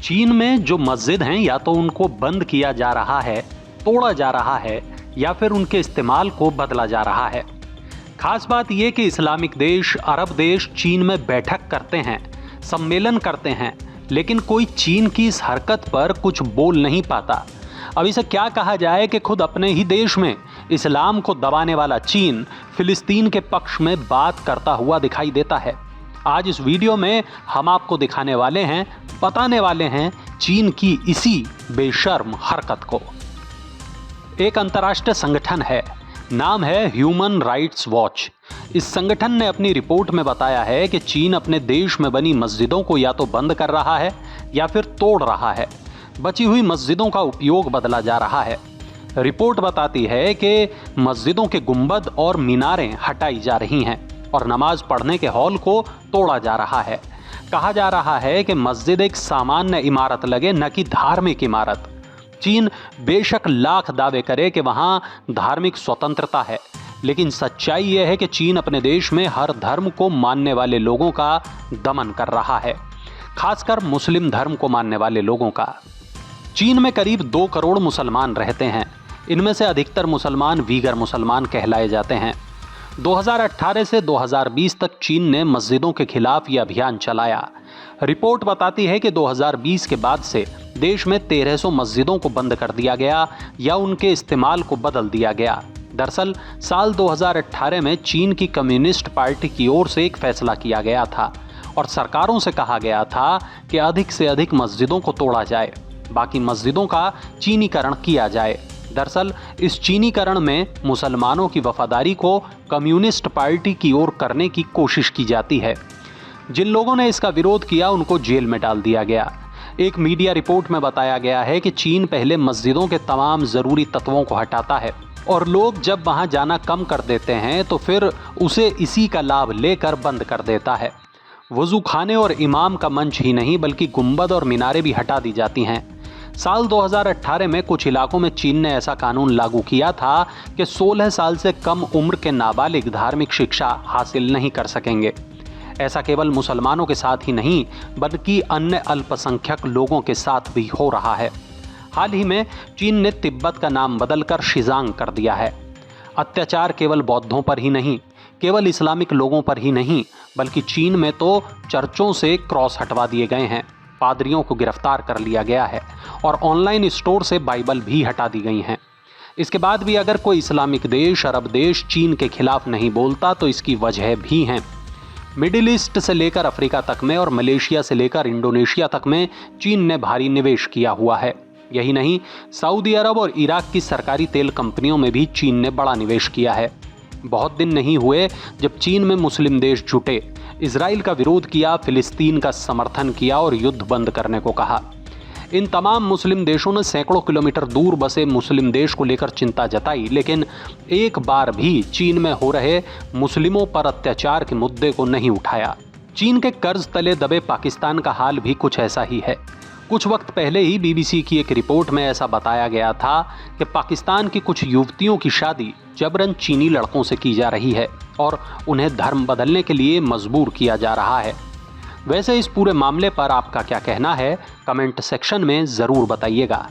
चीन में जो मस्जिद हैं या तो उनको बंद किया जा रहा है, तोड़ा जा रहा है या फिर उनके इस्तेमाल को बदला जा रहा है। खास बात यह कि इस्लामिक देश, अरब देश चीन में बैठक करते हैं, सम्मेलन करते हैं, लेकिन कोई चीन की इस हरकत पर कुछ बोल नहीं पाता। अब इसे क्या कहा जाए कि खुद अपने ही देश में इस्लाम को दबाने वाला चीन फिलिस्तीन के पक्ष में बात करता हुआ दिखाई देता है। आज इस वीडियो में हम आपको दिखाने वाले हैं, बताने वाले हैं चीन की इसी बेशर्म हरकत को। एक अंतर्राष्ट्रीय संगठन है, नाम है ह्यूमन राइट्स वॉच। इस संगठन ने अपनी रिपोर्ट में बताया है कि चीन अपने देश में बनी मस्जिदों को या तो बंद कर रहा है या फिर तोड़ रहा है। बची हुई मस्जिदों का उपयोग बदला जा रहा है। रिपोर्ट बताती है कि मस्जिदों के गुंबद और मीनारें हटाई जा रही हैं और नमाज पढ़ने के हॉल को तोड़ा जा रहा है। कहा जा रहा है कि मस्जिद एक सामान्य इमारत लगे, न कि धार्मिक इमारत। चीन बेशक लाख दावे करे कि वहाँ धार्मिक स्वतंत्रता है, लेकिन सच्चाई यह है कि चीन अपने देश में हर धर्म को मानने वाले लोगों का दमन कर रहा है, खासकर मुस्लिम धर्म को मानने वाले लोगों का। चीन में करीब 2 करोड़ मुसलमान रहते हैं। इनमें से अधिकतर मुसलमान वीगर मुसलमान कहलाए जाते हैं। 2018 से 2020 तक चीन ने मस्जिदों के खिलाफ यह अभियान चलाया। रिपोर्ट बताती है कि 2020 के बाद से देश में 1300 मस्जिदों को बंद कर दिया गया या उनके इस्तेमाल को बदल दिया गया। दरअसल साल 2018 में चीन की कम्युनिस्ट पार्टी की ओर से एक फैसला किया गया था और सरकारों से कहा गया था कि अधिक से अधिक मस्जिदों को तोड़ा जाए, बाकी मस्जिदों का चीनीकरण किया जाए। दरअसल इस चीनीकरण में मुसलमानों की वफादारी को कम्युनिस्ट पार्टी की ओर करने की कोशिश की जाती है। जिन लोगों ने इसका विरोध किया उनको जेल में डाल दिया गया। एक मीडिया रिपोर्ट में बताया गया है कि चीन पहले मस्जिदों के तमाम ज़रूरी तत्वों को हटाता है और लोग जब वहां जाना कम कर देते हैं तो फिर उसे इसी का लाभ लेकर बंद कर देता है। वज़ू खाने और इमाम का मंच ही नहीं बल्कि गुंबद और मीनारें भी हटा दी जाती हैं। साल 2018 में कुछ इलाकों में चीन ने ऐसा कानून लागू किया था कि 16 साल से कम उम्र के नाबालिग धार्मिक शिक्षा हासिल नहीं कर सकेंगे। ऐसा केवल मुसलमानों के साथ ही नहीं बल्कि अन्य अल्पसंख्यक लोगों के साथ भी हो रहा है। हाल ही में चीन ने तिब्बत का नाम बदलकर शिजांग कर दिया है। अत्याचार केवल बौद्धों पर ही नहीं, केवल इस्लामिक लोगों पर ही नहीं, बल्कि चीन में तो चर्चों से क्रॉस हटवा दिए गए हैं, पादरियों को गिरफ्तार कर लिया गया है और ऑनलाइन स्टोर से बाइबल भी हटा दी गई हैं। इसके बाद भी अगर कोई इस्लामिक देश, अरब देश चीन के खिलाफ नहीं बोलता तो इसकी वजह भी हैं। मिडिल ईस्ट से लेकर अफ्रीका तक में और मलेशिया से लेकर इंडोनेशिया तक में चीन ने भारी निवेश किया हुआ है। यही नहीं, सऊदी अरब और इराक की सरकारी तेल कंपनियों में भी चीन ने बड़ा निवेश किया है। बहुत दिन नहीं हुए जब चीन में मुस्लिम देश जुटे, इजराइल का विरोध किया, फिलिस्तीन का समर्थन किया और युद्ध बंद करने को कहा। इन तमाम मुस्लिम देशों ने सैकड़ों किलोमीटर दूर बसे मुस्लिम देश को लेकर चिंता जताई, लेकिन एक बार भी चीन में हो रहे मुस्लिमों पर अत्याचार के मुद्दे को नहीं उठाया। चीन के कर्ज तले दबे पाकिस्तान का हाल भी कुछ ऐसा ही है। कुछ वक्त पहले ही बीबीसी की एक रिपोर्ट में ऐसा बताया गया था कि पाकिस्तान की कुछ युवतियों की शादी जबरन चीनी लड़कों से की जा रही है और उन्हें धर्म बदलने के लिए मजबूर किया जा रहा है। वैसे इस पूरे मामले पर आपका क्या कहना है, कमेंट सेक्शन में ज़रूर बताइएगा।